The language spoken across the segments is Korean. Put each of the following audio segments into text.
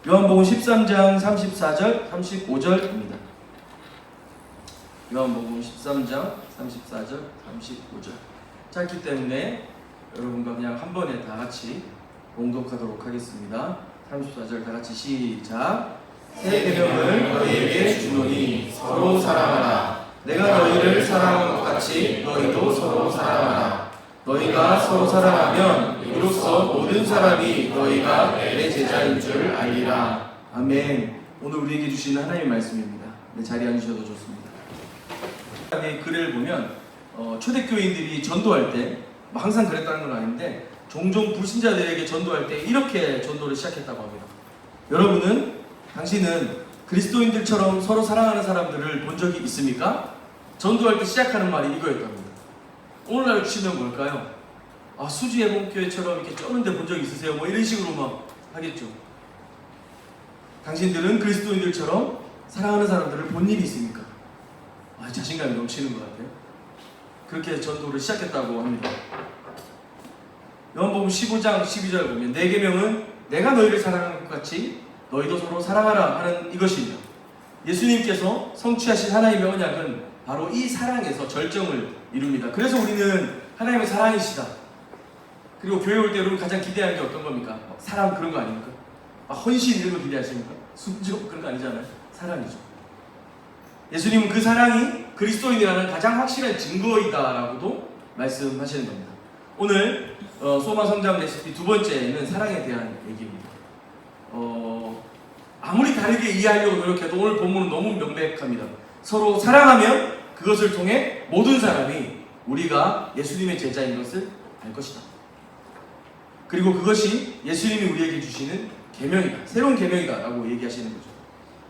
요한복음 13장 34절 35절입니다. 요한복음 13장 34절 35절 짧기 때문에 여러분과 그냥 한 번에 다 같이 봉독하도록 하겠습니다. 34절 다 같이 시작. 새 계명을 너희에게 주노니 서로 사랑하라. 내가 너희를 사랑한 것 같이 너희도 서로 사랑하라. 너희가 서로 사랑하면 이로써 모든 사람이 너희가 내 제자인 줄 알리라. 아멘. 오늘 우리에게 주시는 하나님의 말씀입니다. 네, 자리에 앉으셔도 좋습니다. 이 글을 보면 초대교인들이 전도할 때 항상 그랬다는 건 아닌데 종종 불신자들에게 전도할 때 이렇게 전도를 시작했다고 합니다. 당신은 그리스도인들처럼 서로 사랑하는 사람들을 본 적이 있습니까? 전도할 때 시작하는 말이 이거였답니다. 오늘날 주시면 뭘까요? 수지예봉교회처럼 이렇게 쩌는데 본 적 있으세요? 뭐 이런 식으로 막 하겠죠. 당신들은 그리스도인들처럼 사랑하는 사람들을 본 일이 있습니까? 자신감이 넘치는 것 같아요. 그렇게 전도를 시작했다고 합니다. 요한복음 15장 12절 보면 내 계명은 내가 너희를 사랑하는 것 같이 너희도 서로 사랑하라 하는 이것입니다. 예수님께서 성취하신 하나님의 언약은 바로 이 사랑에서 절정을 이룹니다. 그래서 우리는 하나님의 사랑이시다. 그리고 교회 올 때 여러분 가장 기대하는 게 어떤 겁니까? 사랑 그런 거 아닙니까? 헌신 이런 거 기대하십니까? 순종 그런 거 아니잖아요. 사랑이죠. 예수님은 그 사랑이 그리스도인이라는 가장 확실한 증거이다라고도 말씀하시는 겁니다. 오늘 소마 성장 레시피 두 번째는 사랑에 대한 얘기입니다. 아무리 다르게 이해하려고 노력해도 오늘 본문은 너무 명백합니다. 서로 사랑하면 그것을 통해 모든 사람이 우리가 예수님의 제자인 것을 알 것이다. 그리고 그것이 예수님이 우리에게 주시는 계명이다. 새로운 계명이다 라고 얘기하시는 거죠.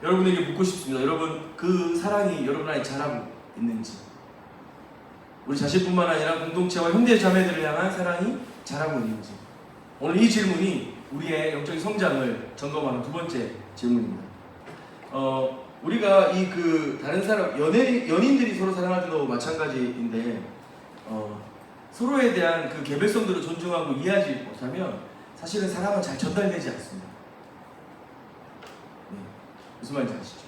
여러분에게 묻고 싶습니다. 여러분 그 사랑이 여러분 안에 자라고 있는지, 우리 자신뿐만 아니라 공동체와 형제 자매들을 향한 사랑이 자라고 있는지, 오늘 이 질문이 우리의 영적인 성장을 점검하는 두 번째 질문입니다. 우리가 다른 사람 연인들이 서로 사랑할 때도 마찬가지인데 서로에 대한 그 개별성들을 존중하고 이해하지 못하면 사실은 사랑은 잘 전달되지 않습니다. 무슨 말인지 아시죠?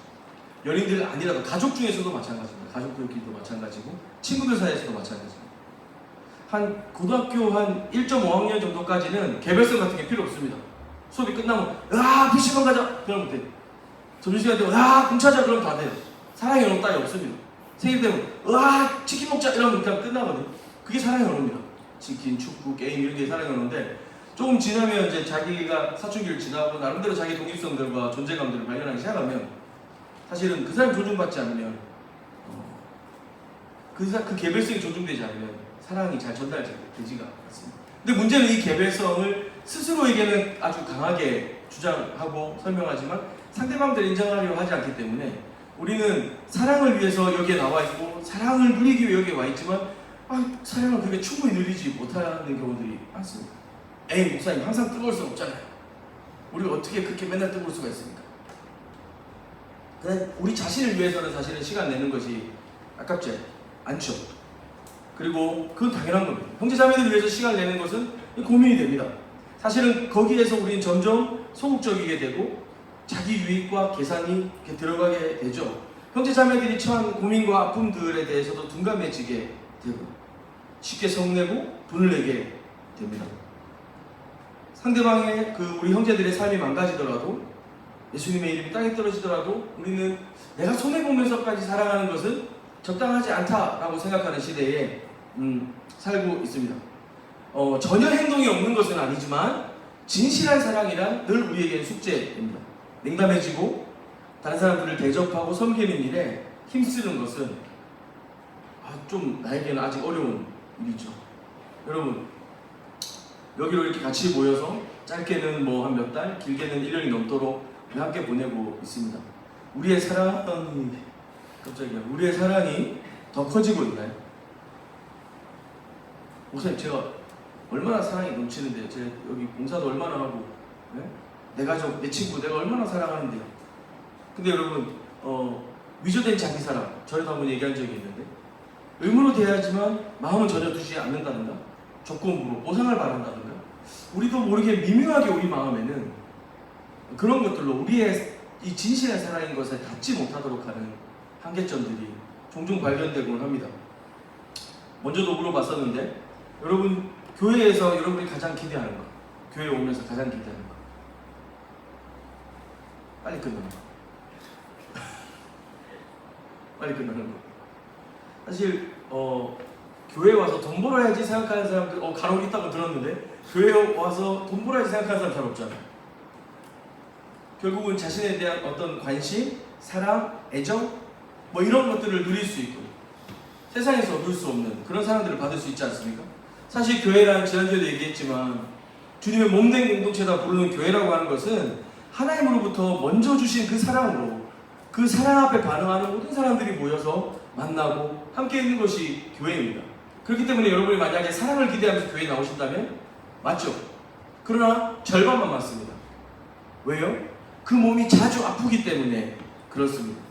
연인들 아니라도 가족 중에서도 마찬가지입니다. 가족들끼리도 마찬가지고 친구들 사이에서도 마찬가지입니다. 한 고등학교 한 1.5학년 정도까지는 개별성 같은 게 필요 없습니다. 수업이 끝나면 PC방 가자! 그러면 돼. 점심시간 되면 공차자! 그러면 다 돼요. 사랑의 언어 따위 없습니다. 생일 되면 치킨 먹자! 이러면 그냥 끝나거든요. 그게 사랑의 언어입니다. 치킨, 축구, 게임 이런 게 사랑의 언어인데 조금 지나면 이제 자기가 사춘기를 지나고 나름대로 자기 독립성들과 존재감들을 발견하기 시작하면 사실은 그 사람이 존중받지 않으면 그 개별성이 존중되지 않으면 사랑이 잘 전달되지가 않습니다. 근데 문제는 이 개별성을 스스로에게는 아주 강하게 주장하고 설명하지만 상대방들이 인정하려고 하지 않기 때문에 우리는 사랑을 위해서 여기에 나와 있고 사랑을 누리기 위해 여기에 와 있지만 사랑을 그렇게 충분히 누리지 못하는 경우들이 많습니다. 목사님 항상 뜨거울 수 없잖아요. 우리가 어떻게 그렇게 맨날 뜨거울 수가 있습니까? 그냥 우리 자신을 위해서는 사실은 시간 내는 것이 아깝지 않죠. 그리고 그건 당연한 겁니다. 형제자매들을 위해서 시간 내는 것은 고민이 됩니다. 사실은 거기에서 우리는 점점 소극적이게 되고 자기 유익과 계산이 이렇게 들어가게 되죠. 형제자매들이 처한 고민과 아픔들에 대해서도 둔감해지게 되고 쉽게 성내고 분을 내게 됩니다. 상대방의 우리 형제들의 삶이 망가지더라도 예수님의 이름이 땅에 떨어지더라도 우리는 내가 손해보면서까지 사랑하는 것은 적당하지 않다라고 생각하는 시대에 살고 있습니다. 전혀 행동이 없는 것은 아니지만 진실한 사랑이란 늘 우리에게는 숙제입니다. 냉담해지고 다른 사람들을 대접하고 섬기는 일에 힘쓰는 것은 좀 나에게는 아직 어려운 일이죠. 여러분 여기로 이렇게 같이 모여서 짧게는 한 몇 달, 길게는 1년이 넘도록 함께 보내고 있습니다. 우리의 사랑이 더 커지고 있나요? 목사님 제가 얼마나 사랑이 넘치는데요. 제가 여기 봉사도 얼마나 하고 내 가족, 내 친구 내가 얼마나 사랑하는데요. 근데 여러분 위조된 자기 사랑 저희도 한번 얘기한 적이 있는데 의무로 대하지만 마음은 전혀 두지 않는다든가 조건부로 보상을 바란다든가 우리도 모르게 미묘하게 우리 마음에는 그런 것들로 우리의 이 진실의 살아있는 것에 닿지 못하도록 하는 한계점들이 종종 발견되곤 합니다. 먼저도 물어봤었는데, 여러분 교회에서 여러분이 가장 기대하는 거, 교회에 오면서 가장 기대하는 거, 빨리 끝나는 거. 빨리 끝나는 거. 사실 교회에 와서 돈 벌어야지 생각하는 사람들 간혹 있다고 들었는데, 교회에 와서 돈 벌어야지 생각하는 사람 잘 없잖아요. 결국은 자신에 대한 어떤 관심, 사랑, 애정 뭐 이런 것들을 누릴 수 있고 세상에서 얻을 수 없는 그런 사람들을 받을 수 있지 않습니까? 사실 교회란 지난주에도 얘기했지만 주님의 몸된 공동체다 부르는 교회라고 하는 것은 하나님으로부터 먼저 주신 그 사랑으로 그 사랑 앞에 반응하는 모든 사람들이 모여서 만나고 함께 있는 것이 교회입니다. 그렇기 때문에 여러분이 만약에 사랑을 기대하면서 교회에 나오신다면 맞죠? 그러나 절반만 맞습니다. 왜요? 그 몸이 자주 아프기 때문에 그렇습니다.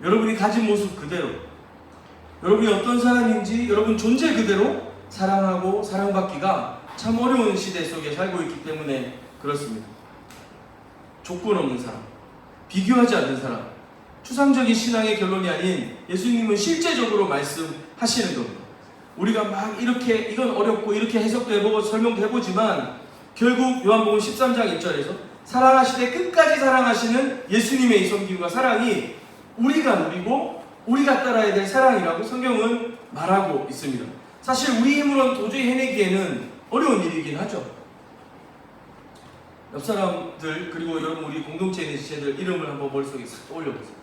여러분이 가진 모습 그대로, 여러분이 어떤 사람인지 여러분 존재 그대로 사랑하고 사랑받기가 참 어려운 시대 속에 살고 있기 때문에 그렇습니다. 조건 없는 사람, 비교하지 않는 사람, 추상적인 신앙의 결론이 아닌 예수님은 실제적으로 말씀하시는 겁니다. 우리가 막 이렇게 이건 어렵고 이렇게 해석도 해보고 설명도 해보지만 결국 요한복음 13장 1절에서 사랑하시되 끝까지 사랑하시는 예수님의 이 섬김과 사랑이 우리가 누리고 우리가 따라야 될 사랑이라고 성경은 말하고 있습니다. 사실 우리 힘으로는 도저히 해내기에는 어려운 일이긴 하죠. 옆 사람들 그리고 여러분 우리 공동체에 있는 지체들 이름을 한번 머릿속에 싹 떠올려보세요.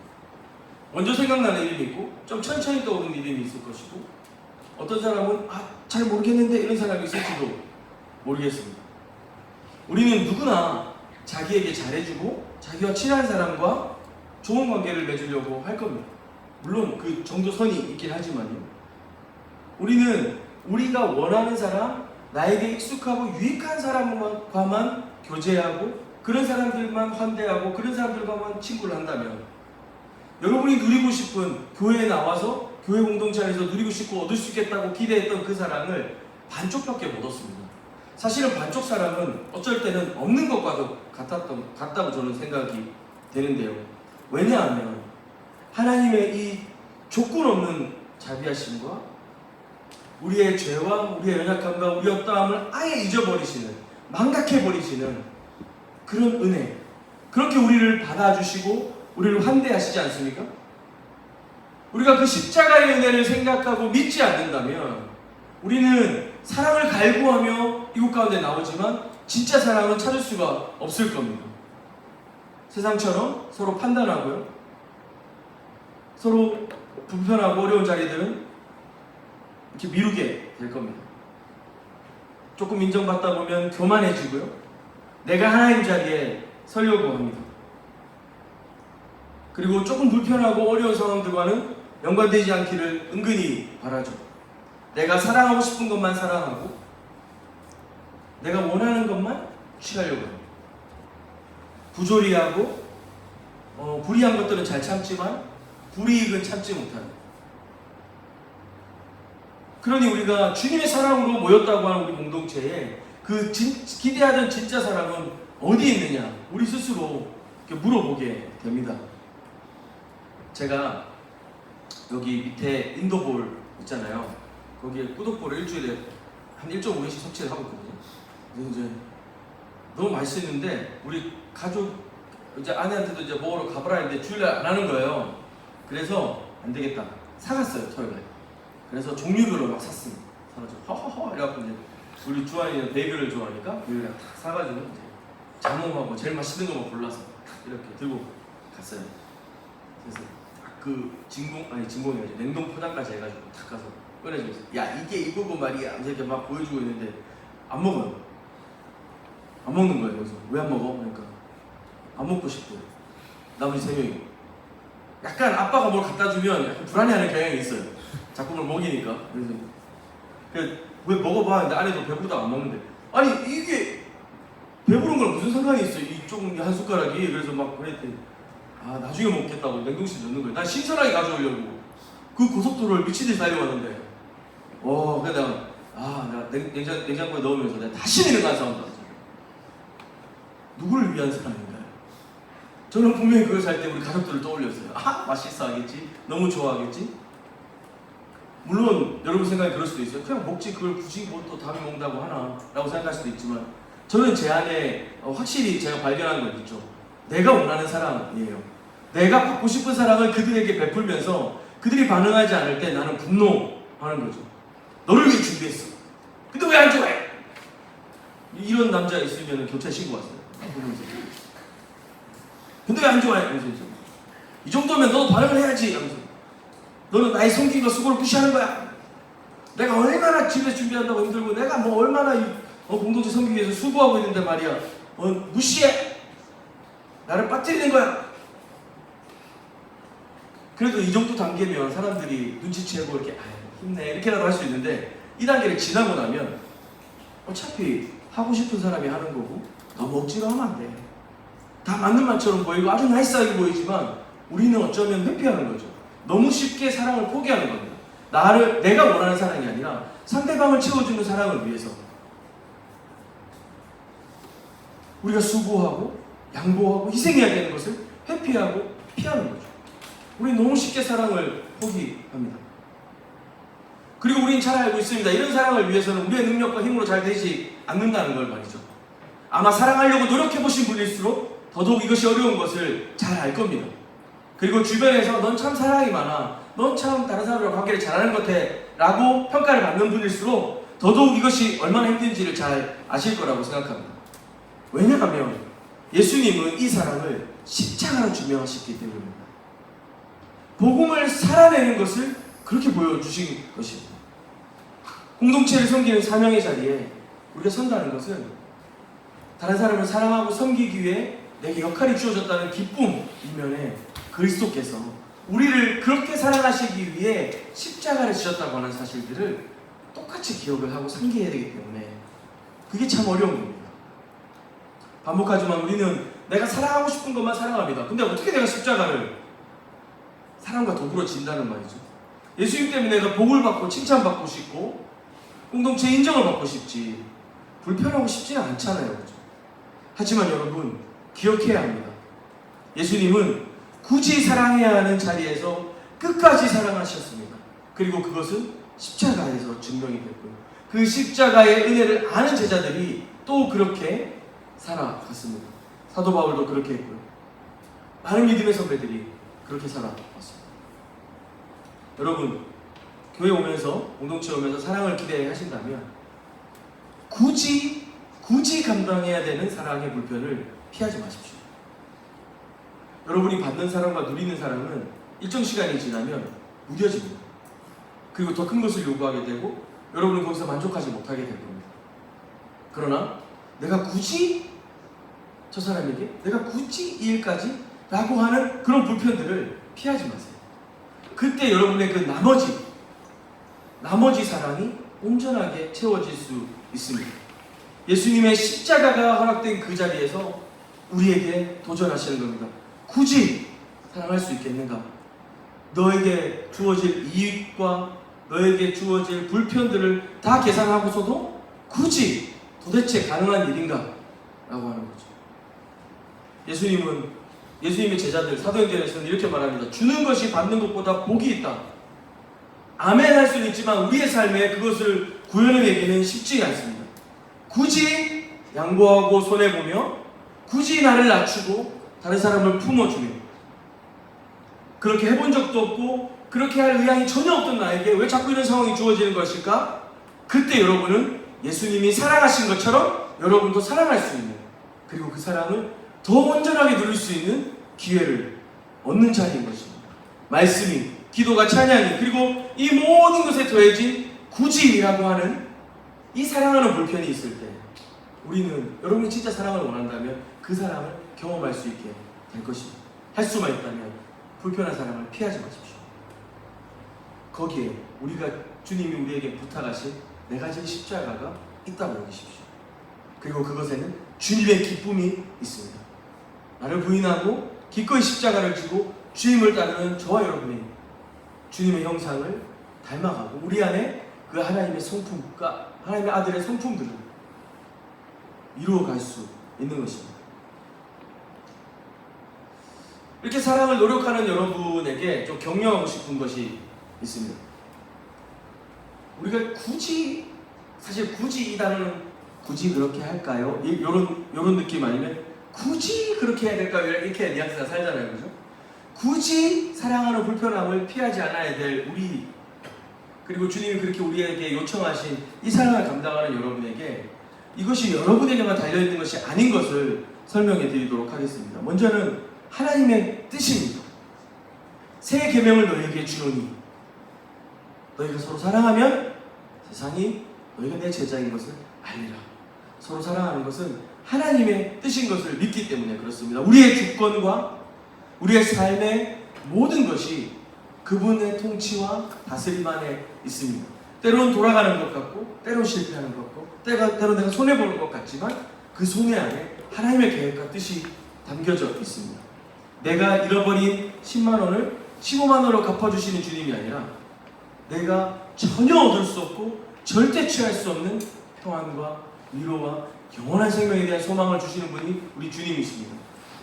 먼저 생각나는 이름이 있고 좀 천천히 떠오르는 이름이 있을 것이고 어떤 사람은 잘 모르겠는데 이런 사람이 있을지도 모르겠습니다. 우리는 누구나 자기에게 잘해주고 자기와 친한 사람과 좋은 관계를 맺으려고 할 겁니다. 물론 그 정도 선이 있긴 하지만요. 우리는 우리가 원하는 사람, 나에게 익숙하고 유익한 사람과만 교제하고 그런 사람들만 환대하고 그런 사람들과만 친구를 한다면 여러분이 누리고 싶은 교회에 나와서 교회 공동체 안에서 누리고 싶고 얻을 수 있겠다고 기대했던 그 사랑을 반쪽밖에 못 얻습니다. 사실은 반쪽 사랑은 어쩔 때는 없는 것과도 같다고 저는 생각이 되는데요. 왜냐하면 하나님의 이 조건 없는 자비하심과 우리의 죄와 우리의 연약함과 우리의 어떠함을 아예 잊어버리시는, 망각해버리시는 그런 은혜, 그렇게 우리를 받아주시고 우리를 환대하시지 않습니까? 우리가 그 십자가의 은혜를 생각하고 믿지 않는다면 우리는 사랑을 갈구하며 이곳 가운데 나오지만 진짜 사랑은 찾을 수가 없을 겁니다. 세상처럼 서로 판단하고요, 서로 불편하고 어려운 자리들은 이렇게 미루게 될 겁니다. 조금 인정받다 보면 교만해지고요, 내가 하나님 자리에 서려고 합니다. 그리고 조금 불편하고 어려운 상황들과는 연관되지 않기를 은근히 바라죠. 내가 사랑하고 싶은 것만 사랑하고 내가 원하는 것만 취하려고 합니다. 부조리하고 불이한 것들은 잘 참지만 불이익은 참지 못하는, 그러니 우리가 주님의 사랑으로 모였다고 하는 우리 공동체에 그 기대하던 진짜 사랑은 어디 있느냐 우리 스스로 이렇게 물어보게 됩니다. 제가 여기 밑에 인도볼 있잖아요. 거기에 꾸덕볼을 일주일에 한 1.5회씩 섭취를 하고 있거든요. 그래서 이제 너무 맛있었는데 우리 가족 이제 아내한테도 이제 먹으러 가보라 했는데 주일날 안 하는 거예요. 그래서 안 되겠다 사갔어요, 토요일에. 그래서 종류별로 막 샀습니다. 사가지고 허허허 이래갖고 이제 우리 주한이는 베이글을 좋아하니까 베이글을 딱 사가지고 이제 자몽하고 제일 맛있는 것만 골라서 이렇게 들고 갔어요. 그래서 그 진공이 아니라 냉동 포장까지 해가지고 딱 가서 꺼내주면서 야 이게 이거고 말이야 이렇게 막 보여주고 있는데 안 먹어요. 안 먹는 거예요. 그래서 왜 안 먹어? 그러니까 안 먹고 싶고 나머지 3명이 약간 아빠가 뭘 갖다 주면 약간 불안해하는 경향이 있어요. 자꾸 뭘 먹이니까. 그래서 왜 먹어봐 근데 아내도 배부르다고 안 먹는데 아니 이게 배부른 걸 무슨 상관이 있어 이 조금 한 숟가락이. 그래서 막 그랬더니 나중에 먹겠다고 냉동실에 넣는 거예요. 난 신선하게 가져오려고 그 고속도로를 미친듯이 달려왔는데 그래서 내가 냉장고에 넣으면서 내가 다시는 이런 거 안 싸운다. 누구를 위한 사랑인가요? 저는 분명히 그걸 살 때 우리 가족들을 떠올렸어요. 아, 맛있어 하겠지? 너무 좋아하겠지? 물론 여러분 생각이 그럴 수도 있어요. 그냥 먹지 그걸 굳이 뭐 또 답이 먹는다고 하나 라고 생각할 수도 있지만, 저는 제 안에 확실히 제가 발견한 건 있죠. 내가 원하는 사랑이에요. 내가 받고 싶은 사랑을 그들에게 베풀면서 그들이 반응하지 않을 때 나는 분노하는 거죠. 너를 위해 준비했어. 근데 왜 안 좋아해? 이런 남자 있으면 경찰 신고 왔어요. 근데 왜 안 좋아해? 이 정도면 너도 반응을 해야지. 하면서. 너는 나의 성김과 수고를 무시하는 거야. 내가 얼마나 집에 준비한다고 힘들고 내가 뭐 얼마나 공동체 섬기기 위해서 수고하고 있는데 말이야. 무시해. 나를 빠뜨리는 거야. 그래도 이 정도 단계면 사람들이 눈치채고 이렇게 힘내 이렇게라도 할 수 있는데, 이 단계를 지나고 나면 어차피 하고 싶은 사람이 하는 거고 너무 억지로 하면 안 돼. 다 맞는 말처럼 보이고 아주 나이스하게 보이지만 우리는 어쩌면 회피하는 거죠. 너무 쉽게 사랑을 포기하는 겁니다. 내가 원하는 사랑이 아니라 상대방을 채워주는 사랑을 위해서 우리가 수고하고 양보하고 희생해야 되는 것을 회피하고 피하는 거죠. 우리는 너무 쉽게 사랑을 포기합니다. 그리고 우리는 잘 알고 있습니다. 이런 사랑을 위해서는 우리의 능력과 힘으로 잘 되지 않는다는 걸 말이죠. 아마 사랑하려고 노력해보신 분일수록 더더욱 이것이 어려운 것을 잘 알 겁니다. 그리고 주변에서 넌 참 사랑이 많아, 넌 참 다른 사람들과 관계를 잘하는 것 같아 라고 평가를 받는 분일수록 더더욱 이것이 얼마나 힘든지를 잘 아실 거라고 생각합니다. 왜냐하면 예수님은 이 사랑을 십자가로 증명하셨기 때문입니다. 복음을 살아내는 것을 그렇게 보여주신 것입니다. 공동체를 섬기는 사명의 자리에 우리가 선다는 것은 다른 사람을 사랑하고 섬기기 위해 내게 역할이 주어졌다는 기쁨 이면에 그리스도께서 우리를 그렇게 사랑하시기 위해 십자가를 지셨다고 하는 사실들을 똑같이 기억을 하고 상기해야 되기 때문에 그게 참 어려운 겁니다. 반복하지만 우리는 내가 사랑하고 싶은 것만 사랑합니다. 근데 어떻게 내가 십자가를 사랑과 더불어 진다는 말이죠. 예수님 때문에 내가 복을 받고 칭찬받고 싶고 공동체 인정을 받고 싶지 불편하고 싶지는 않잖아요. 그렇죠? 하지만 여러분 기억해야 합니다. 예수님은 굳이 사랑해야 하는 자리에서 끝까지 사랑하셨습니다. 그리고 그것은 십자가에서 증명이 됐고요. 그 십자가의 은혜를 아는 제자들이 또 그렇게 살아갔습니다. 사도 바울도 그렇게 했고요. 많은 믿음의 선배들이 그렇게 살아왔습니다. 여러분 교회 오면서 공동체 오면서 사랑을 기대하신다면 굳이 감당해야 되는 사랑의 불편을 피하지 마십시오. 여러분이 받는 사랑과 누리는 사랑은 일정 시간이 지나면 무뎌집니다. 그리고 더 큰 것을 요구하게 되고 여러분은 거기서 만족하지 못하게 될 겁니다. 그러나 내가 굳이 저 사람에게 내가 굳이 이 일까지 라고 하는 그런 불편들을 피하지 마세요. 그때 여러분의 그 나머지 사랑이 온전하게 채워질 수 있습니다. 예수님의 십자가가 허락된 그 자리에서 우리에게 도전하시는 겁니다. 굳이 사랑할 수 있겠는가? 너에게 주어질 이익과 너에게 주어질 불편들을 다 계산하고서도 굳이 도대체 가능한 일인가? 라고 하는 거죠. 예수님의 제자들 사도행전에서는 이렇게 말합니다. 주는 것이 받는 것보다 복이 있다. 아멘 할 수는 있지만 우리의 삶에 그것을 구현해내기는 쉽지 않습니다. 굳이 양보하고 손해보며 굳이 나를 낮추고 다른 사람을 품어주며 그렇게 해본 적도 없고 그렇게 할 의향이 전혀 없던 나에게 왜 자꾸 이런 상황이 주어지는 것일까? 그때 여러분은 예수님이 사랑하신 것처럼 여러분도 사랑할 수 있는, 그리고 그 사랑을 더 온전하게 누릴 수 있는 기회를 얻는 자리인 것입니다. 말씀이, 기도가, 찬양이, 그리고 이 모든 것에 더해진 굳이라고 하는 이 사랑하는 불편이 있을 때 우리는 여러분이 진짜 사랑을 원한다면 그 사랑을 경험할 수 있게 될 것입니다. 할 수만 있다면 불편한 사랑을 피하지 마십시오. 거기에 주님이 우리에게 부탁하신 네 가지의 십자가가 있다고 여기십시오. 그리고 그것에는 주님의 기쁨이 있습니다. 나를 부인하고 기꺼이 십자가를 지고 주님을 따르는 저와 여러분이 주님의 형상을 닮아가고 우리 안에 그 하나님의 성품과 하나님의 아들의 성품들을 이루어갈 수 있는 것입니다. 이렇게 사랑을 노력하는 여러분에게 좀 격려하고 싶은 것이 있습니다. 우리가 사실 굳이 이 단어는 굳이 그렇게 할까요? 요런 느낌 아니면 굳이 그렇게 해야 될까요? 이렇게 뉘앙스가 살잖아요. 그죠? 굳이 사랑하는 불편함을 피하지 않아야 될 우리, 그리고 주님이 그렇게 우리에게 요청하신 이 사랑을 감당하는 여러분에게 이것이 여러분에게만 달려있는 것이 아닌 것을 설명해 드리도록 하겠습니다. 먼저는 하나님의 뜻입니다. 새 계명을 너희에게 주노니 너희가 서로 사랑하면 세상이 너희가 내 제자인 것을 알리라. 서로 사랑하는 것은 하나님의 뜻인 것을 믿기 때문에 그렇습니다. 우리의 주권과 우리의 삶의 모든 것이 그분의 통치와 다스림 안에 있습니다. 때로는 돌아가는 것 같고, 때로는 실패하는 것 같고, 때로는 내가 손해보는 것 같지만 그 손해 안에 하나님의 계획과 뜻이 담겨져 있습니다. 내가 잃어버린 10만 원을 15만 원으로 갚아주시는 주님이 아니라 내가 전혀 얻을 수 없고 절대 취할 수 없는 평안과 위로와 영원한 생명에 대한 소망을 주시는 분이 우리 주님이십니다.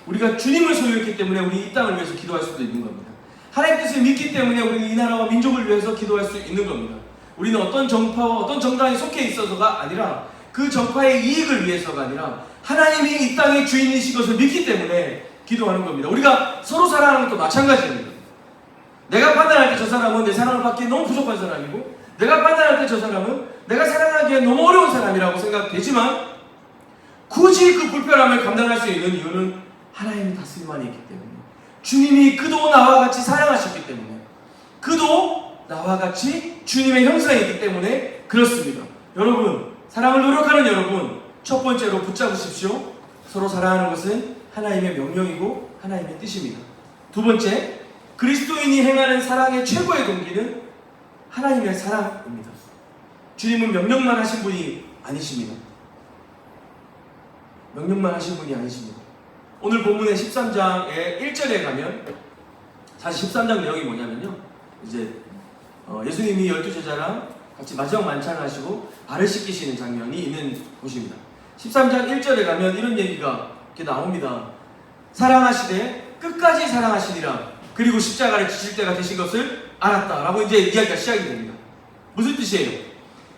우리가 주님을 소유했기 때문에 우리 이 땅을 위해서 기도할 수도 있는 겁니다. 하나님의 뜻을 믿기 때문에 우리는 이 나라와 민족을 위해서 기도할 수 있는 겁니다. 우리는 어떤 정파와 어떤 정당에 속해 있어서가 아니라 그 정파의 이익을 위해서가 아니라 하나님이 이 땅의 주인이신 것을 믿기 때문에 기도하는 겁니다. 우리가 서로 사랑하는 것도 마찬가지입니다. 내가 판단할 때 저 사람은 내 사랑을 받기에 너무 부족한 사람이고, 내가 판단할 때 저 사람은 내가 사랑하기에 너무 어려운 사람이라고 생각되지만, 굳이 그 불편함을 감당할 수 있는 이유는 하나님의 다스림 안에 있기 때문에, 주님이 그도 나와 같이 사랑하셨기 때문에, 그도 나와 같이 주님의 형상이기 때문에 그렇습니다. 여러분, 사랑을 노력하는 여러분, 첫 번째로 붙잡으십시오. 서로 사랑하는 것은 하나님의 명령이고 하나님의 뜻입니다. 두 번째, 그리스도인이 행하는 사랑의 최고의 동기는 하나님의 사랑입니다. 주님은 명령만 하신 분이 아니십니다. 명령만 하신 분이 아니십니다. 오늘 본문의 13장의 1절에 가면, 사실 13장 내용이 뭐냐면요, 이제 예수님이 12제자랑 같이 마지막 만찬하시고 발을 씻기시는 장면이 있는 곳입니다. 13장 1절에 가면 이런 얘기가 이렇게 나옵니다. 사랑하시되 끝까지 사랑하시니라. 그리고 십자가를 지실 때가 되신 것을 알았다. 라고 이제 이야기가 시작이 됩니다. 무슨 뜻이에요?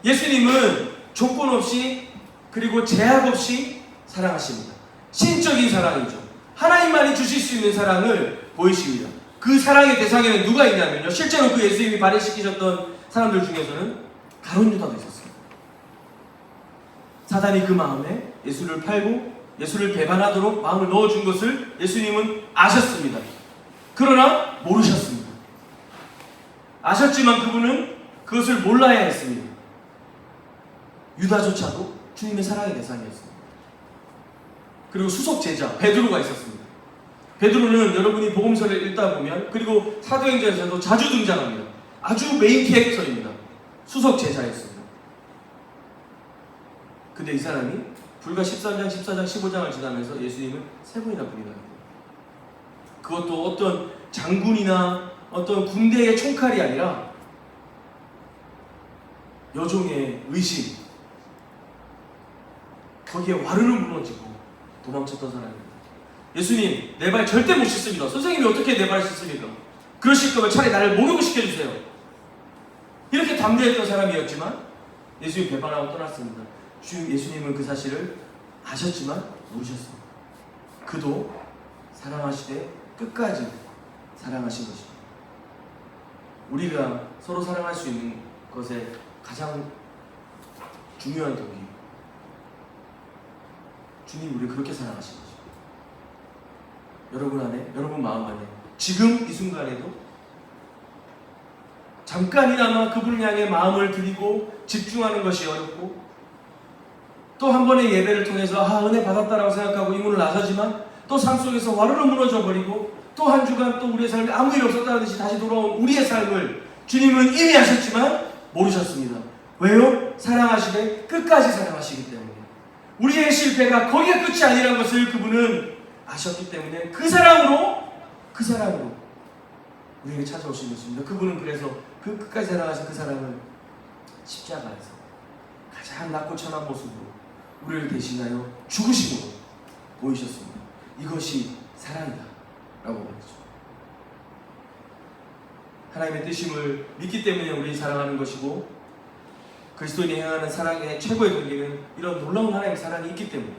예수님은 조건 없이 그리고 제약 없이 사랑하십니다. 신적인 사랑이죠. 하나님만이 주실 수 있는 사랑을 보이십니다. 그 사랑의 대상에는 누가 있냐면요, 실제로 그 예수님이 발을 씻기셨던 사람들 중에서는 가룟 유다도 있었어요. 사단이 그 마음에 예수를 팔고 예수를 배반하도록 마음을 넣어준 것을 예수님은 아셨습니다. 그러나 모르셨습니다. 아셨지만 그분은 그것을 몰라야 했습니다. 유다조차도 주님의 사랑의 대상이었습니다. 그리고 수석 제자 베드로가 있었습니다. 베드로는 여러분이 복음서를 읽다 보면, 그리고 사도행전에서도 자주 등장합니다. 아주 메인 캐릭터입니다. 수석 제자였습니다. 근데 이 사람이 불과 13장, 14장, 15장을 지나면서 예수님을 3번이나 부인합니다. 그것도 어떤 장군이나 어떤 군대의 총칼이 아니라 여종의 의심, 거기에 와르르 무너지고 도망쳤던 사람입니다. 예수님, 내 발 절대 못 씻습니다. 선생님이 어떻게 내 발을 씻습니까? 그러실 거면 차라리 나를 목욕을 시켜주세요. 이렇게 담대했던 사람이었지만 예수님 배반하고 떠났습니다. 예수님은 그 사실을 아셨지만 모르셨습니다. 그도 사랑하시되 끝까지 사랑하신 것입니다. 우리가 서로 사랑할 수 있는 것의 가장 중요한 동기, 주님 우리를 그렇게 사랑하신 거죠. 여러분 안에, 여러분 마음 안에 지금 이 순간에도 잠깐이나마 그분을 향해 마음을 드리고 집중하는 것이 어렵고, 또 한 번의 예배를 통해서 은혜 받았다라고 생각하고 이 문을 나서지만 또 삶 속에서 와르르 무너져 버리고, 또 한 주간 또 우리의 삶에 아무 일 없었다는 듯이 다시 돌아온 우리의 삶을 주님은 이미 아셨지만 모르셨습니다. 왜요? 사랑하시되 끝까지 사랑하시기 때문에. 우리의 실패가 거기에 끝이 아니라는 것을 그분은 아셨기 때문에 그 사랑으로 우리에게 찾아오신 것입니다. 그분은 그래서 그 끝까지 사랑하신 그 사랑을 십자가에서 가장 낮고 천한 모습으로 우리를 대신하여 죽으심으로 보이셨습니다. 이것이 사랑이다 라고 말했죠. 하나님의 뜻임을 믿기 때문에 우리 사랑하는 것이고, 그리스도인이 행하는 사랑의 최고의 경계는 이런 놀라운 하나님의 사랑이 있기 때문에,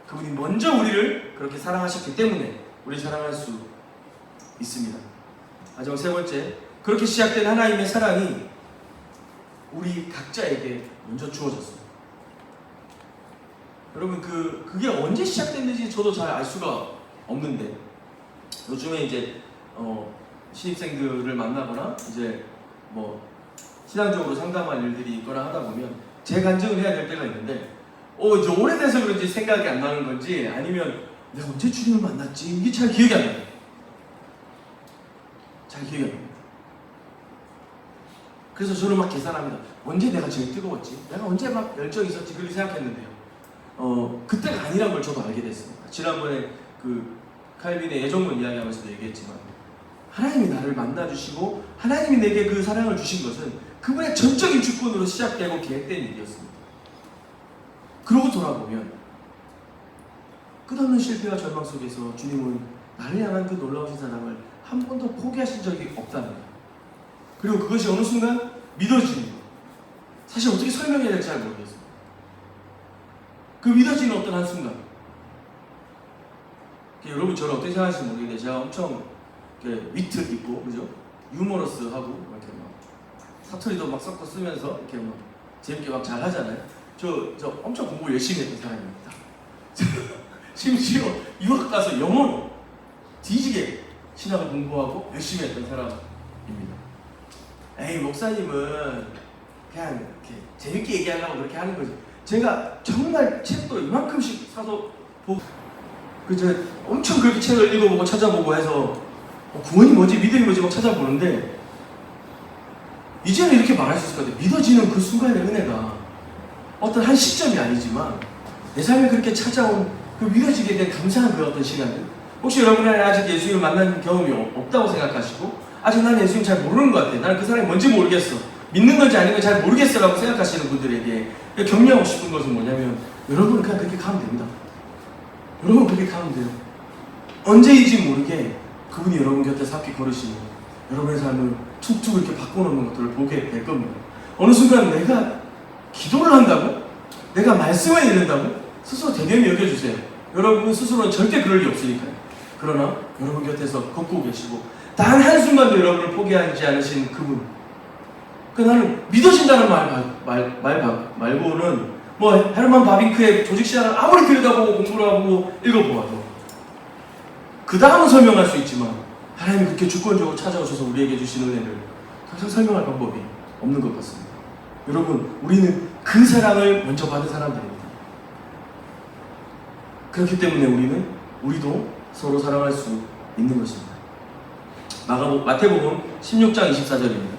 그분이 먼저 우리를 그렇게 사랑하셨기 때문에 우리 사랑할 수 있습니다. 마지막 세 번째, 그렇게 시작된 하나님의 사랑이 우리 각자에게 먼저 주어졌습니다. 여러분, 그게 언제 시작됐는지 저도 잘 알 수가 없는데, 요즘에 이제 신입생들을 만나거나 이제 뭐 신앙적으로 상담할 일들이 있거나 하다 보면 제 간증을 해야 될 때가 있는데, 이제 오래돼서 그런지 생각이 안 나는 건지, 아니면 내가 언제 주님을 만났지? 이게 잘 기억이 안 나요. 잘 기억이 안 납니다. 그래서 저는 막 계산합니다. 언제 내가 제일 뜨거웠지? 내가 언제 막 열정이 있었지? 그렇게 생각했는데요. 그때가 아니란 걸 저도 알게 됐습니다. 지난번에 그 칼빈의 애정론 이야기하면서도 얘기했지만, 하나님이 나를 만나주시고 하나님이 내게 그 사랑을 주신 것은 그분의 전적인 주권으로 시작되고 계획된 일이었습니다. 그러고 돌아보면 끝없는 실패와 절망 속에서 주님은 나를 향한 그 놀라우신 사랑을 한 번도 포기하신 적이 없답니다. 그리고 그것이 어느 순간 믿어지는 것. 사실 어떻게 설명해야 될지 잘 모르겠어요. 그 믿어지는 어떤 한순간, 여러분 저를 어떻게 생각하실지 모르겠는데, 제가 엄청 위트 있고, 그죠? 유머러스하고, 이렇게 막 사투리도 막 섞어 쓰면서 이렇게 막 재밌게 막 잘 하잖아요. 저 엄청 공부 열심히 했던 사람입니다. 심지어 유학 가서 영어로 뒤지게 신학을 공부하고 열심히 했던 사람입니다. 에이, 목사님은 그냥 이렇게 재밌게 얘기하려고 그렇게 하는 거지. 제가 정말 책도 이만큼씩 사서 보고, 제가 엄청 그렇게 책을 읽어보고 찾아보고 해서 구원이 뭐지, 믿음이 뭐지 막 찾아보는데, 이제는 이렇게 말할 수 있을 것 같아요. 믿어지는 그 순간의 은혜가 어떤 한 시점이 아니지만 내 삶에 그렇게 찾아온 그 믿어지게 된 감사한 그 어떤 시간들, 혹시 여러분은 아직 예수님을 만난 경험이 없다고 생각하시고, 아직 난 예수님 잘 모르는 것 같아, 나는 그 사람이 뭔지 모르겠어, 믿는 건지 아닌 건지 잘 모르겠어 라고 생각하시는 분들에게 격려하고 싶은 것은 뭐냐면, 여러분은 그냥 그렇게 가면 됩니다. 여러분 그렇게 가면 돼요. 언제인지 모르게 그분이 여러분 곁에서 함께 걸으시고 여러분의 삶을 툭툭 이렇게 바꿔놓는 것들을 보게 될 겁니다. 어느 순간 내가 기도를 한다고? 내가 말씀을 읽는다고? 스스로 대견히 여겨주세요. 여러분 스스로는 절대 그럴 리 없으니까요. 그러나 여러분 곁에서 걷고 계시고 단 한순간도 여러분을 포기하지 않으신 그분, 나는 믿어진다는 말 말고는 뭐 헤르만 바빙크의 조직시간을 아무리 들여다보고 공부를 하고 읽어보아도 그 다음은 설명할 수 있지만, 하나님이 그렇게 주권적으로 찾아오셔서 우리에게 주신 은혜를 더 이상 설명할 방법이 없는 것 같습니다. 여러분, 우리는 그 사랑을 먼저 받은 사람들입니다. 그렇기 때문에 우리도 서로 사랑할 수 있는 것입니다. 마태복음 16장 24절입니다.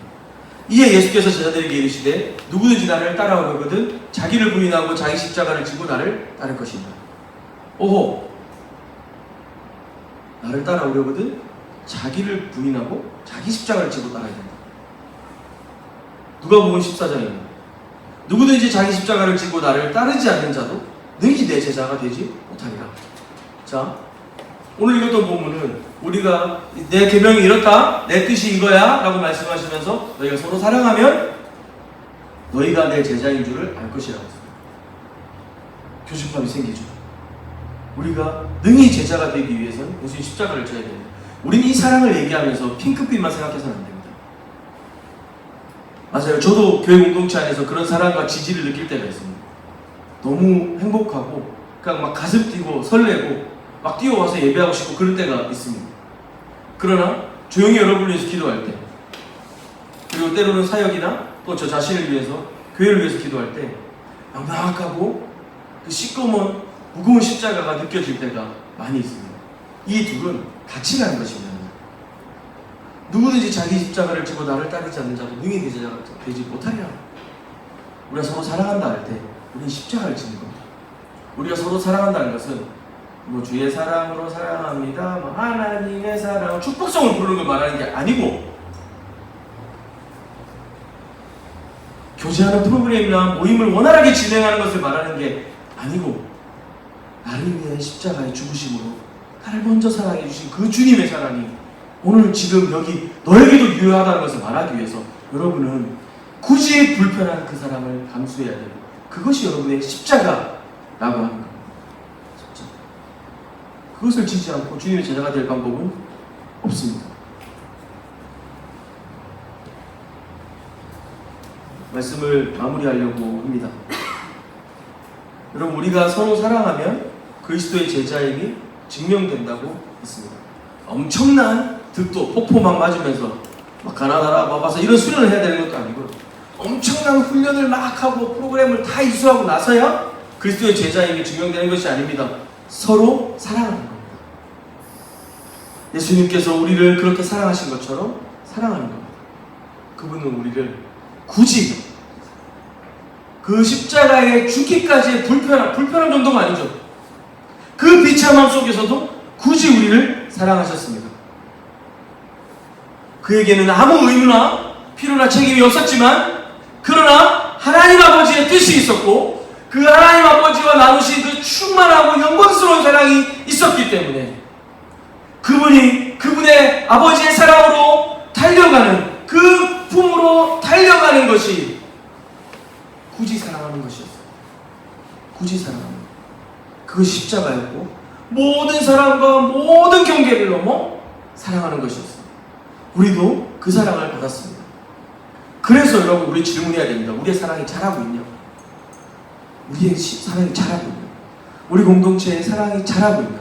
이에 예수께서 제자들에게 이르시되 누구든지 나를 따라오려거든 자기를 부인하고 자기 십자가를 지고 나를 따를 것이다. 오호, 나를 따라오려거든 자기를 부인하고 자기 십자가를 지고 따라야 된다. 누가복음 14장입니다. 누구든지 자기 십자가를 지고 나를 따르지 않는 자도 능히 내 제자가 되지 못하리라. 자, 오늘 읽었던 본문은 우리가 내 계명이 이렇다, 내 뜻이 이거야 라고 말씀하시면서 너희가 서로 사랑하면 너희가 내 제자인 줄을 알 것이라고 했습니다. 교집합이 생기죠. 우리가 능히 제자가 되기 위해서는 예수님 십자가를 져야 됩니다. 우리는 이 사랑을 얘기하면서 핑크빛만 생각해서는 안 됩니다. 맞아요. 저도 교회 공동체 안에서 그런 사랑과 지지를 느낄 때가 있습니다. 너무 행복하고 그냥 막 가슴 뛰고 설레고 막 뛰어와서 예배하고 싶고 그럴 때가 있습니다. 그러나 조용히 여러분을 위해서 기도할 때, 그리고 때로는 사역이나 또 저 자신을 위해서, 교회를 위해서 기도할 때 막막하고 그 시꺼먼 무거운 십자가가 느껴질 때가 많이 있습니다. 이 둘은 같이 가는 것입니다. 누구든지 자기 십자가를 지고 나를 따르지 않는 자도 능히 내 제자가 되지 못하리라. 우리가 서로 사랑한다 할 때 우리는 십자가를 지는 겁니다. 우리가 서로 사랑한다는 것은 뭐 주의 사랑으로 사랑합니다, 뭐 하나님의 사랑, 축복성을 부르는 걸 말하는 게 아니고, 교제하는 프로그램이나 모임을 원활하게 진행하는 것을 말하는 게 아니고, 나를 위해 십자가의 죽으심으로 나를 먼저 사랑해 주신 그 주님의 사랑이 오늘 지금 여기 너에게도 유효하다는 것을 말하기 위해서 여러분은 굳이 불편한 그 사람을 감수해야 되고, 그것이 여러분의 십자가라고 하는 겁니다. 십자가. 그것을 지지 않고 주님의 제자가 될 방법은 없습니다. 말씀을 마무리하려고 합니다. 여러분, 우리가 서로 사랑하면 그리스도의 제자임이 증명된다고 했습니다. 엄청난 득도 폭포 막 맞으면서 막 가나다라 막 와서 이런 수련을 해야 되는 것도 아니고, 엄청난 훈련을 막 하고 프로그램을 다 이수하고 나서야 그리스도의 제자임이 증명되는 것이 아닙니다. 서로 사랑하는 겁니다. 예수님께서 우리를 그렇게 사랑하신 것처럼 사랑하는 겁니다. 그분은 우리를 굳이 그 십자가의 죽기까지의 불편한 정도가 아니죠. 그 비참함 속에서도 굳이 우리를 사랑하셨습니다. 그에게는 아무 의무나 필요나 책임이 없었지만, 그러나 하나님 아버지의 뜻이 있었고, 그 하나님 아버지와 나누신 그 충만하고 영광스러운 사랑이 있었기 때문에 그분이 그분의 아버지의 사랑으로 달려가는, 그 품으로 달려가는 것이 굳이 사랑하는 것이었어요. 굳이 사랑하는 것. 그것이 십자가였고, 모든 사랑과 모든 경계를 넘어 사랑하는 것이었어요. 우리도 그 사랑을 받았습니다. 그래서 여러분, 우리 질문해야 됩니다. 우리의 사랑이 자라고 있냐? 우리의 사랑이 자라고 있냐? 우리 공동체의 사랑이 자라고 있냐?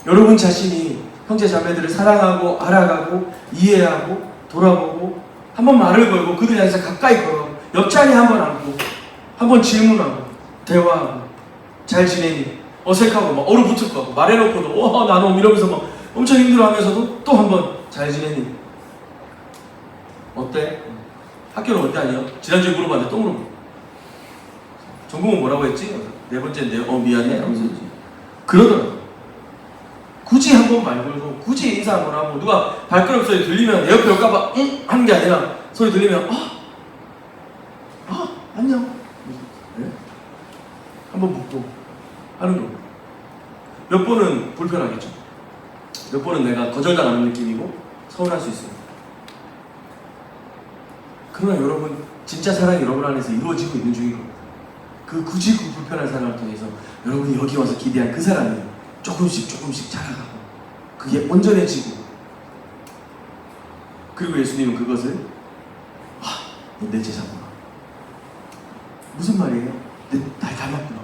여러분 자신이 형제 자매들을 사랑하고 알아가고 이해하고 돌아보고 한번 말을 걸고 그들 향해서 가까이 걸어가고 옆자리 한번 앉고 한번 질문하고 대화하고 잘 지내니? 어색하고 막 얼어붙을 거 같고 말해놓고도 나놈 이러면서 막 엄청 힘들어하면서도 또 한번 잘 지내니? 어때? 학교는 어디 다녀? 지난주에 물어봤는데 또 물어봐. 전공은 뭐라고 했지? 네 번째인데요. 미안해 하면서 그러더라고. 굳이 한번 말 걸고 굳이 인사 한번 하고, 누가 발걸음 소리 들리면 내 옆에 올까봐 응? 하는 게 아니라 소리 들리면 안녕. 네? 한번 묻고 하는 거. 몇 번은 불편하겠죠. 몇 번은 내가 거절당하는 느낌이고 서운할 수 있어요. 그러나 여러분, 진짜 사랑이 여러분 안에서 이루어지고 있는 중인 겁니다. 그 굳이 그 불편한 사랑을 통해서 여러분이 여기 와서 기대한 그 사랑이 조금씩 자라가고 그게 온전해지고, 그리고 예수님은 그것을 너 내 제자구나. 무슨 말이에요? 날 닮았구나.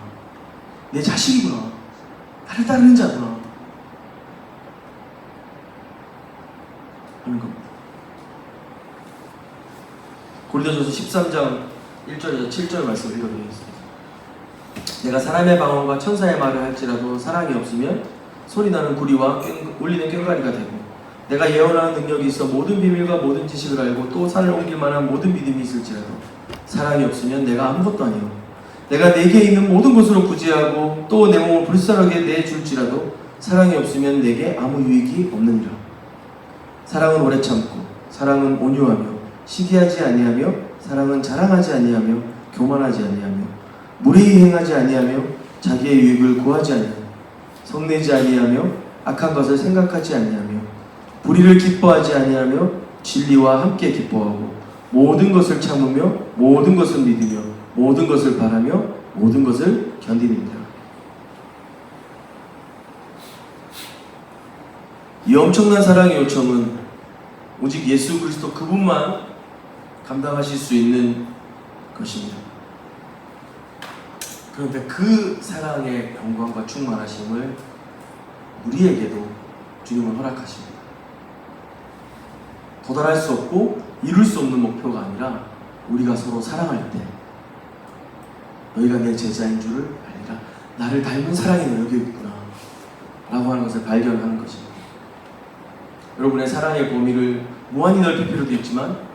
내 자식이구나. 나를 따르는 자구나 하는 겁니다. 고린도전서 13장 1절에서 7절 말씀 읽어드리겠습니다. 내가 사람의 방언과 천사의 말을 할지라도 사랑이 없으면 소리나는 구리와 울리는 꽹과리가 되고, 내가 예언하는 능력이 있어 모든 비밀과 모든 지식을 알고 또 산을 옮길 만한 모든 믿음이 있을지라도 사랑이 없으면 내가 아무것도 아니오. 내가 내게 있는 모든 것으로 구제하고 또 내 몸을 불쌍하게 내줄지라도 사랑이 없으면 내게 아무 유익이 없느니라. 사랑은 오래 참고, 사랑은 온유하며 시기하지 아니하며, 사랑은 자랑하지 아니하며 교만하지 아니하며 무례히 행하지 아니하며 자기의 유익을 구하지 아니하며 성내지 아니하며 악한 것을 생각하지 아니하며 불의를 기뻐하지 아니하며 진리와 함께 기뻐하고 모든 것을 참으며 모든 것을 믿으며 모든 것을 바라며 모든 것을 견디느니라. 이 엄청난 사랑의 요청은 오직 예수 그리스도 그분만 감당하실 수 있는 것입니다. 그런데 그 사랑의 영광과 충만하심을 우리에게도 주님은 허락하십니다. 도달할 수 없고 이룰 수 없는 목표가 아니라 우리가 서로 사랑할 때 너희가 내 제자인 줄을 알리라. 나를 닮은 사랑이 너에게 있구나 라고 하는 것을 발견하는 것입니다. 여러분의 사랑의 범위를 무한히 넓힐 필요도 있지만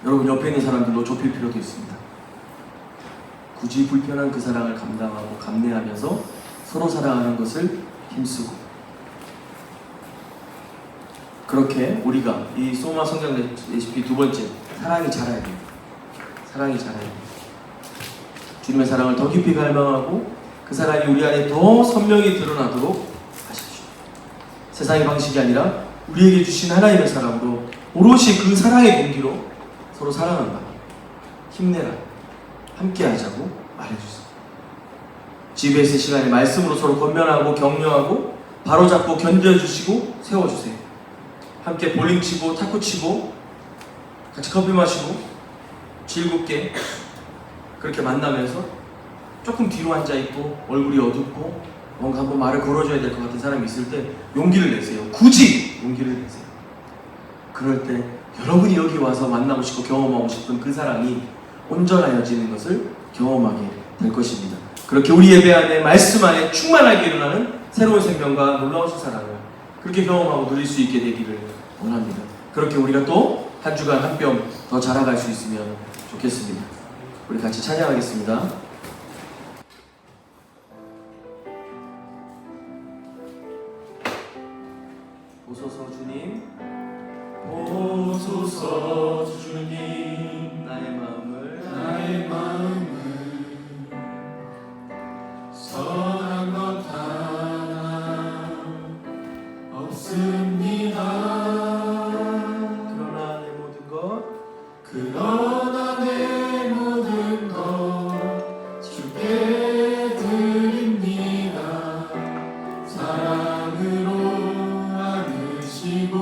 여러분 옆에 있는 사람들로 좁힐 필요도 있습니다. 굳이 불편한 그 사랑을 감당하고 감내하면서 서로 사랑하는 것을 힘쓰고, 그렇게 우리가 이 소마 성경 레시피 두 번째, 사랑이 자라야 됩니다. 사랑이 자라야 됩니다. 주님의 사랑을 더 깊이 갈망하고 그 사랑이 우리 안에 더 선명히 드러나도록 하십시오. 세상의 방식이 아니라 우리에게 주신 하나님의 사랑으로 오롯이 그 사랑의 공기로 서로 사랑한다, 힘내라, 함께하자고 말해주세요. 집에 있을 시간에 말씀으로 서로 권면하고 격려하고 바로잡고 견뎌주시고 세워주세요. 함께 볼링 치고 탁구 치고 같이 커피 마시고 즐겁게 그렇게 만나면서 조금 뒤로 앉아있고 얼굴이 어둡고 뭔가 한번 말을 걸어줘야 될 것 같은 사람이 있을 때 용기를 내세요. 굳이 용기를 내세요. 그럴 때 여러분이 여기 와서 만나고 싶고 경험하고 싶은 그 사랑이 온전하여지는 것을 경험하게 될 것입니다. 그렇게 우리 예배 안에 말씀 안에 충만하게 일어나는 새로운 생명과 놀라우신 사랑을 그렇게 경험하고 누릴 수 있게 되기를 원합니다. 그렇게 우리가 또 한 주간 한 뼘 더 자라갈 수 있으면 좋겠습니다. 우리 같이 찬양하겠습니다. 보소서 주님, 보소서 주님, 나의 마음을 선한 것 하나 없습니다. 그러나 내 모든 것 주께 드립니다. 사랑으로 안으시고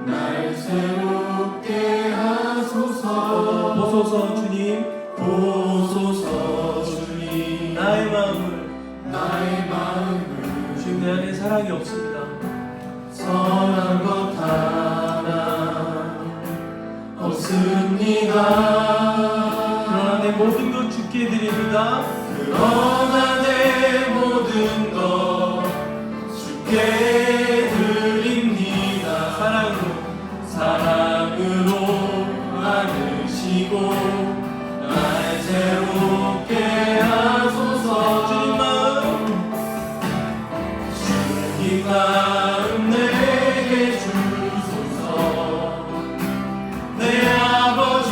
날 새롭게 하소서. 보소서 주님, 보소서 주님, 나의 마음을 주님 내 안에 사랑이 없습니다. 선한 것 하나 없습니다. 그러나 내 모든 것 주께 드립니다. 그러나 내 모든 것 주께 드립니다. 사랑으로 안으시고 날 새롭게 하소서. 주님 마음 내게 주소서. 내 아버지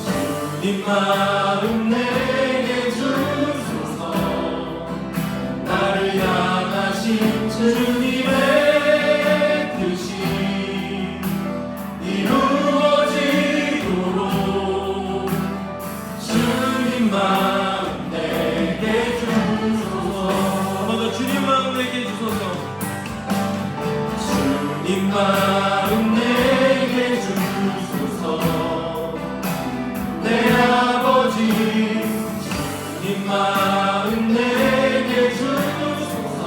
주님 마음 내게 주소서. 나를 향하신 주님의 뜻이 이루어지도록 주님 마음 내게 주소서. 한 번 더 주님 마음 내게 주소서. 주님 마음 내게 주소서. 내 아버지 주님 마음 내게 주소서.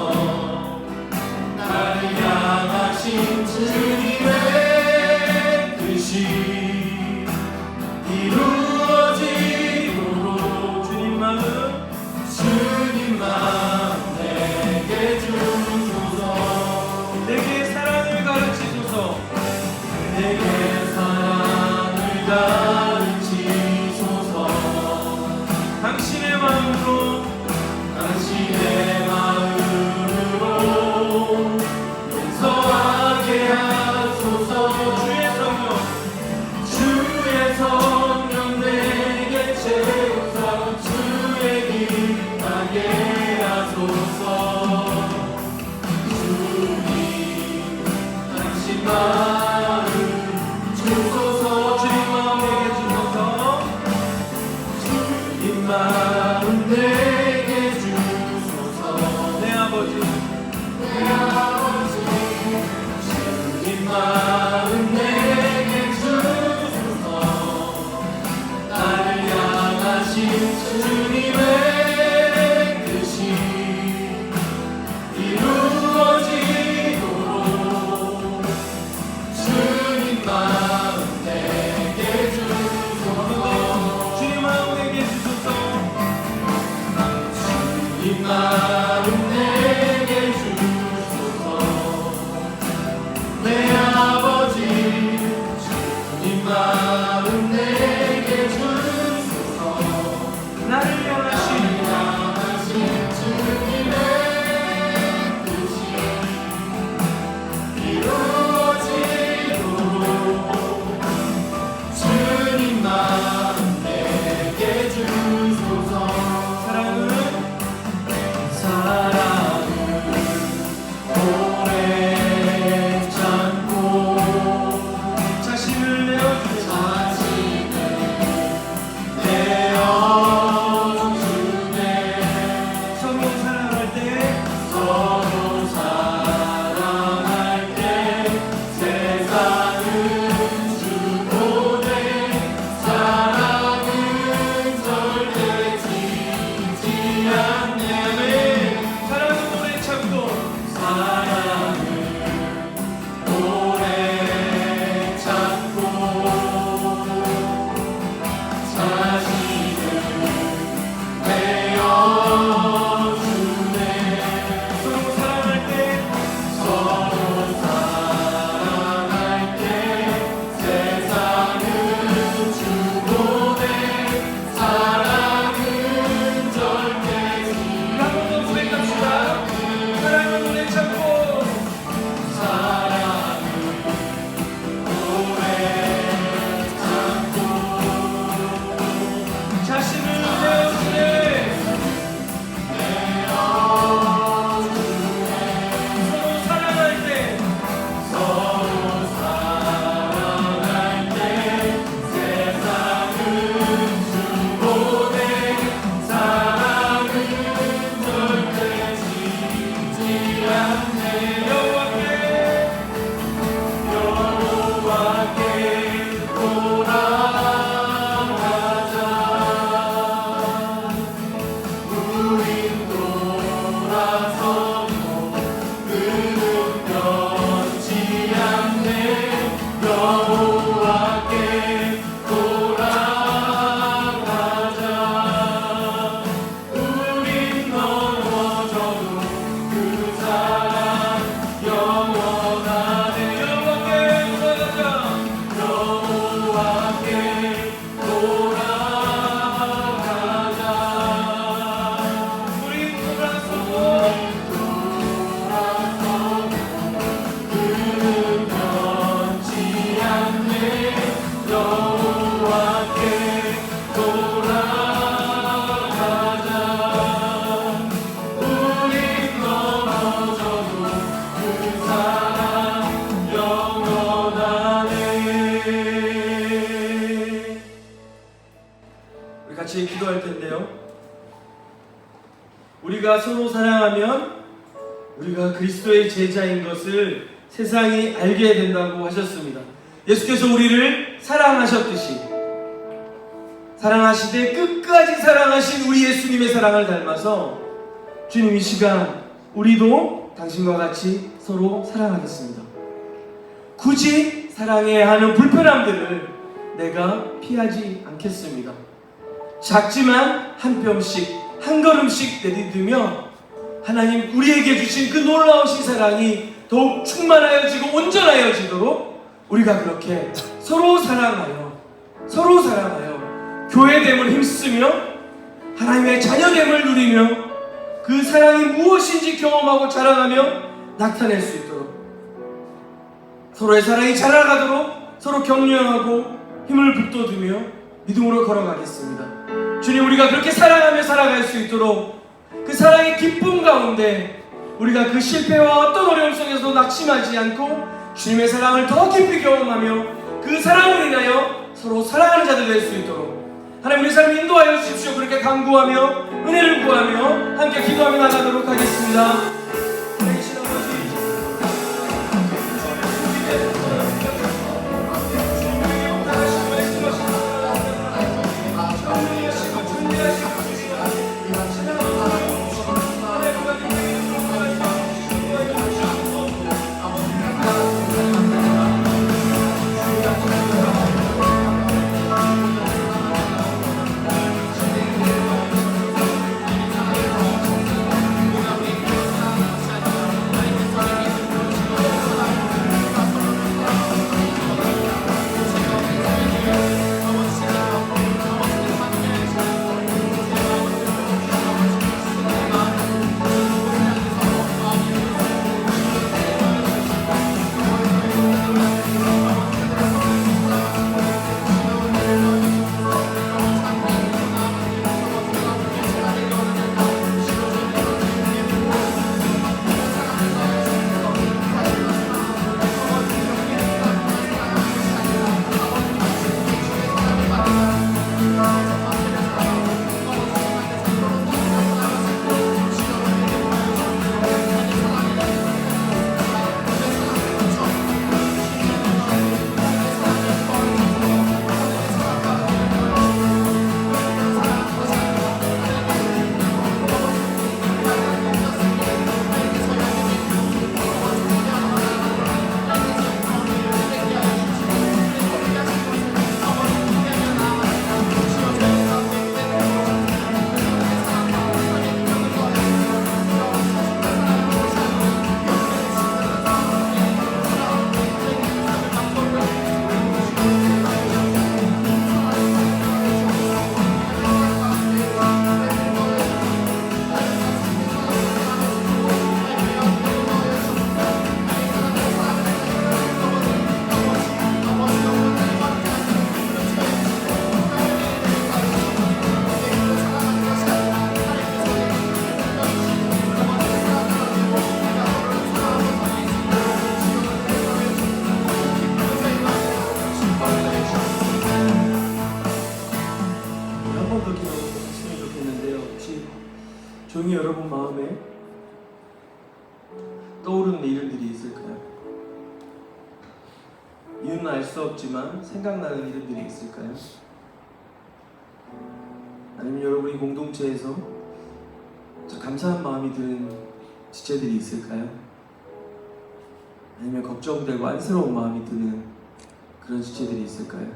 나를 향하신 주님의 뜻이 이루어지도록 주님 마음 내게 주소서. 내게 사랑을 가르치소서. 않네 여호와께 돌아가자 우린 돌아서도 그는 변치 않네 여호와께 돌아가자 우린 넘어져도 그 사랑 영원하네 여호와께 돌아가자 여호와께 돌아가자 우린 돌아서도 그는 변치 않네 여호와께 돌아가자 우린 넘어져도 그 사랑 영원하네. 우리 같이 기도할 텐데요. 우리가 서로 사랑하면 우리가 그리스도의 제자인 것을 세상이 알게 된다고 하셨습니다. 예수께서 우리를 사랑하셨듯이 사랑하시되 끝까지 사랑하신 우리 예수님의 사랑을 닮아서 주님 이 시간 우리도 당신과 같이 서로 사랑하겠습니다. 굳이 사랑해야 하는 불편함들을 내가 피하지 않겠습니다. 작지만 한 뼘씩 한 걸음씩 내딛으며 하나님 우리에게 주신 그 놀라우신 사랑이 더욱 충만하여지고 온전하여지도록 우리가 그렇게 서로 사랑하여 교회됨을 힘쓰며 하나님의 자녀됨을 누리며 그 사랑이 무엇인지 경험하고 자랑하며 나타낼 수 있도록 서로의 사랑이 자라가도록 서로 격려하고 힘을 북돋우며 믿음으로 걸어가겠습니다. 주님 우리가 그렇게 사랑하며 살아갈 수 있도록 그 사랑의 기쁨 가운데 우리가 그 실패와 어떤 어려움 속에서도 낙심하지 않고 주님의 사랑을 더 깊이 경험하며 그 사랑을 인하여 서로 사랑하는 자들 될 수 있도록 하나님 우리 삶을 인도하여 주십시오. 그렇게 간구하며 은혜를 구하며 함께 기도하며 나가도록 하겠습니다. 떠오르는 이름들이 있을까요? 이유는 알 수 없지만 생각나는 이름들이 있을까요? 아니면 여러분이 공동체에서 감사한 마음이 드는 지체들이 있을까요? 아니면 걱정되고 안쓰러운 마음이 드는 그런 지체들이 있을까요?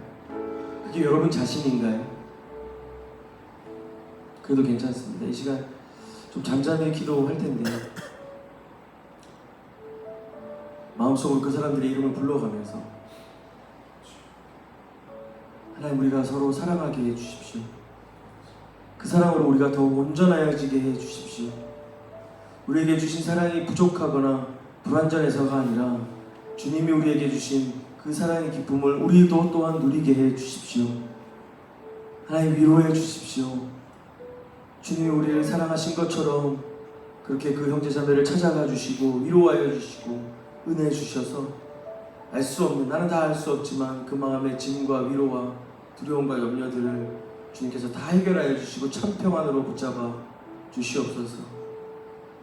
그게 여러분 자신인가요? 그래도 괜찮습니다. 이 시간 좀 잠잠히 기도할 텐데 마음속으로 그 사람들의 이름을 불러가면서 하나님, 우리가 서로 사랑하게 해주십시오. 그 사랑으로 우리가 더 온전하여지게 해주십시오. 우리에게 주신 사랑이 부족하거나 불완전해서가 아니라 주님이 우리에게 주신 그 사랑의 기쁨을 우리도 또한 누리게 해주십시오. 하나님, 위로해 주십시오. 주님이 우리를 사랑하신 것처럼 그렇게 그 형제자매를 찾아가 주시고 위로하여 주시고 은혜 주셔서 알 수 없는, 나는 다 알 수 없지만 그 마음의 짐과 위로와 두려움과 염려들을 주님께서 다 해결하여 주시고 참 평안으로 붙잡아 주시옵소서.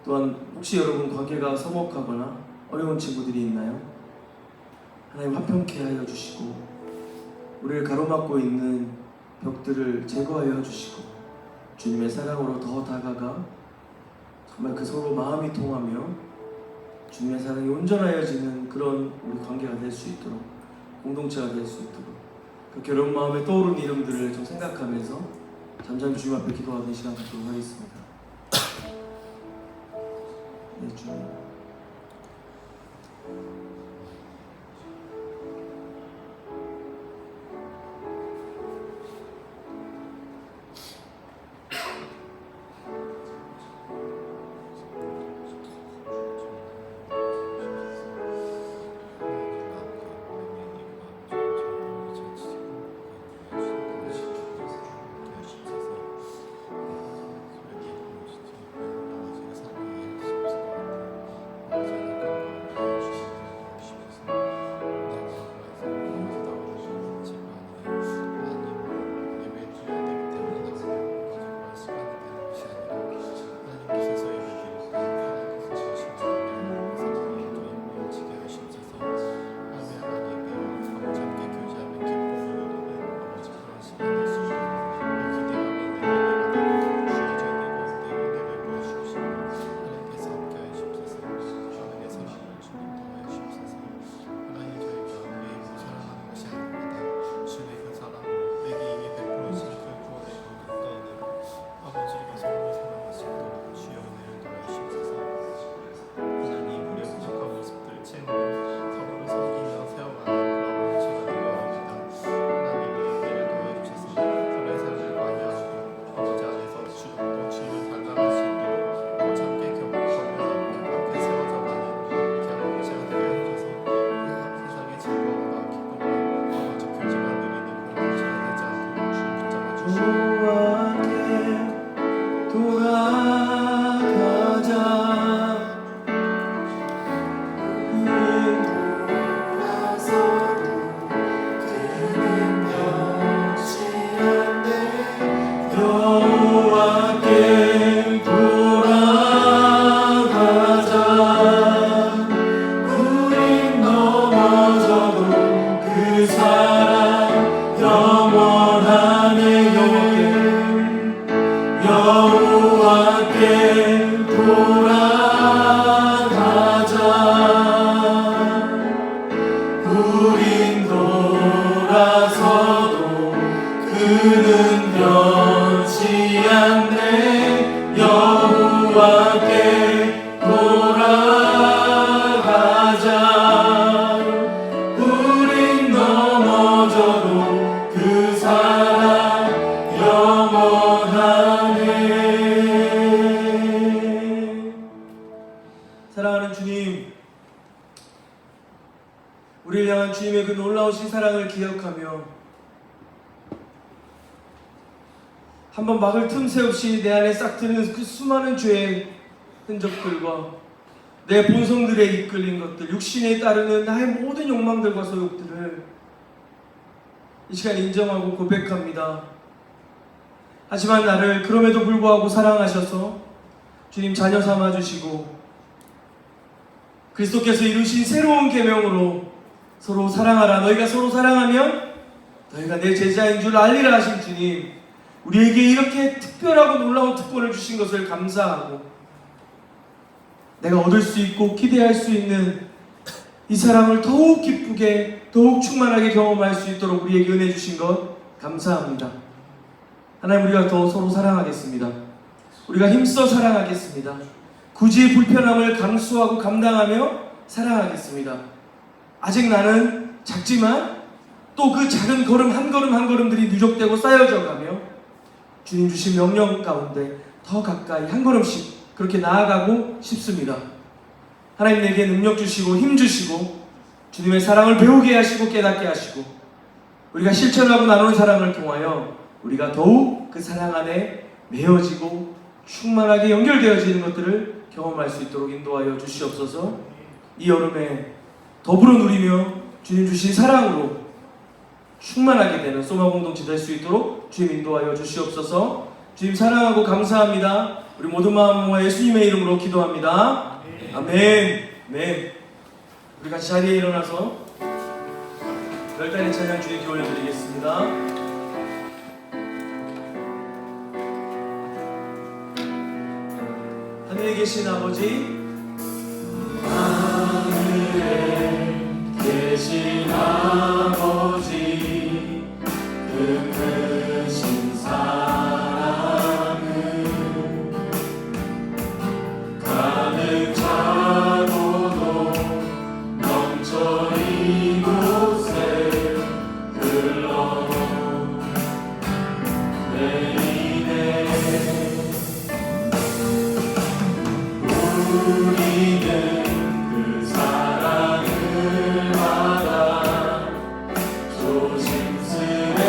또한 혹시 여러분 관계가 서먹하거나 어려운 친구들이 있나요? 하나님, 화평케 하여 주시고 우리를 가로막고 있는 벽들을 제거하여 주시고 주님의 사랑으로 더 다가가 정말 그 서로 마음이 통하며 주님의 사랑이 온전하여지는 그런 우리 관계가 될 수 있도록, 공동체가 될 수 있도록 그렇게 여러분 마음에 떠오르는 이름들을 좀 생각하면서 잠잠히 주님 앞에 기도하는 시간 갖도록 하겠습니다. 네, 주님. 사랑하는 주님, 우리를 향한 주님의 그 놀라우신 사랑을 기억하며 한번 막을 틈새 없이 내 안에 싹 트는 그 수많은 죄의 흔적들과 내 본성들에 이끌린 것들, 육신에 따르는 나의 모든 욕망들과 소욕들을 이 시간 인정하고 고백합니다. 하지만 나를 그럼에도 불구하고 사랑하셔서 주님 자녀 삼아주시고 그리스도께서 이루신 새로운 계명으로 서로 사랑하라. 너희가 서로 사랑하면 너희가 내 제자인 줄 알리라 하신 주님, 우리에게 이렇게 특별하고 놀라운 특권을 주신 것을 감사하고 내가 얻을 수 있고 기대할 수 있는 이 사랑을 더욱 기쁘게 더욱 충만하게 경험할 수 있도록 우리에게 은혜 주신 것 감사합니다. 하나님, 우리가 더 서로 사랑하겠습니다. 우리가 힘써 사랑하겠습니다. 굳이 불편함을 감수하고 감당하며 사랑하겠습니다. 아직 나는 작지만 또 그 작은 걸음 한 걸음 한 걸음들이 누적되고 쌓여져 가며 주님 주신 명령 가운데 더 가까이 한 걸음씩 그렇게 나아가고 싶습니다. 하나님, 내게 능력 주시고 힘 주시고 주님의 사랑을 배우게 하시고 깨닫게 하시고 우리가 실천하고 나누는 사랑을 통하여 우리가 더욱 그 사랑 안에 매어지고 충만하게 연결되어지는 것들을 경험할 수 있도록 인도하여 주시옵소서. 이 여름에 더불어 누리며 주님 주신 사랑으로 충만하게 되는 소마 공동체 될 수 있도록 주님 인도하여 주시옵소서. 주님 사랑하고 감사합니다. 우리 모든 마음과 예수님의 이름으로 기도합니다. 아멘. 네. 우리 같이 자리에 일어나서 별단의 찬양 주님께 올려드리겠습니다. 하늘에 계신 아버지, 하늘에 계신 아버지, 그 크신 사랑은 가득 차고도 넘쳐 이곳에 흘러 내리네. 우리는 그 사랑을 받아 조심스레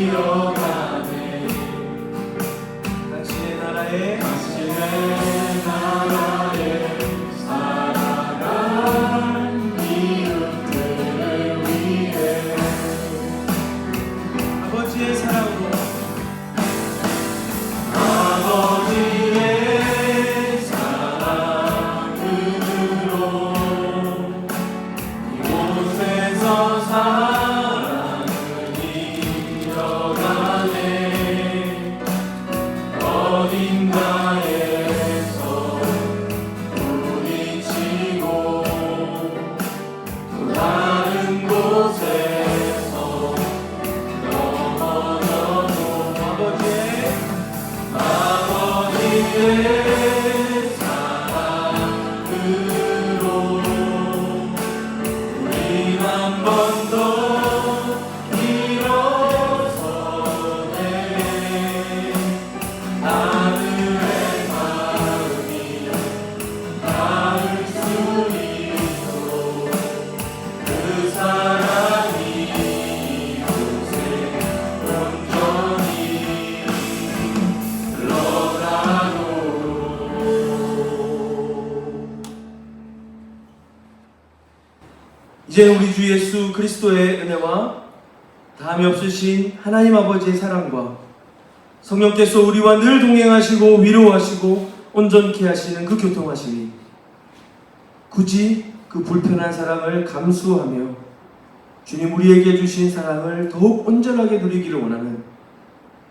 이어가네. 당신의 나라에 살아간 이웃들을 위해 아버지의 사랑으로 아버지의 사랑으로 이곳에서 사랑을 이어가네. 어딘가에서 부딪히고 또 다른 곳에서 넘어져도 아버지의 사랑으로 우린 한 번 더 일어서네. 하늘의 마음이 닿을 수 있도록 그 사랑이 이곳에 온전히 이제 우리 주 예수 그리스도의 은혜와 다함이 없으신 하나님 아버지의 사랑과 성령께서 우리와 늘 동행하시고 위로하시고 온전케 하시는 그 교통하심이 굳이 그 불편한 사랑을 감수하며 주님 우리에게 주신 사랑을 더욱 온전하게 누리기를 원하는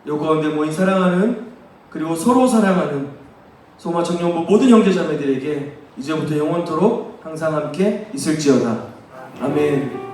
요 가운데 모인 사랑하는 그리고 서로 사랑하는 소마 청년부 모든 형제자매들에게 이제부터 영원토록 항상 함께 있을지어다. 아멘.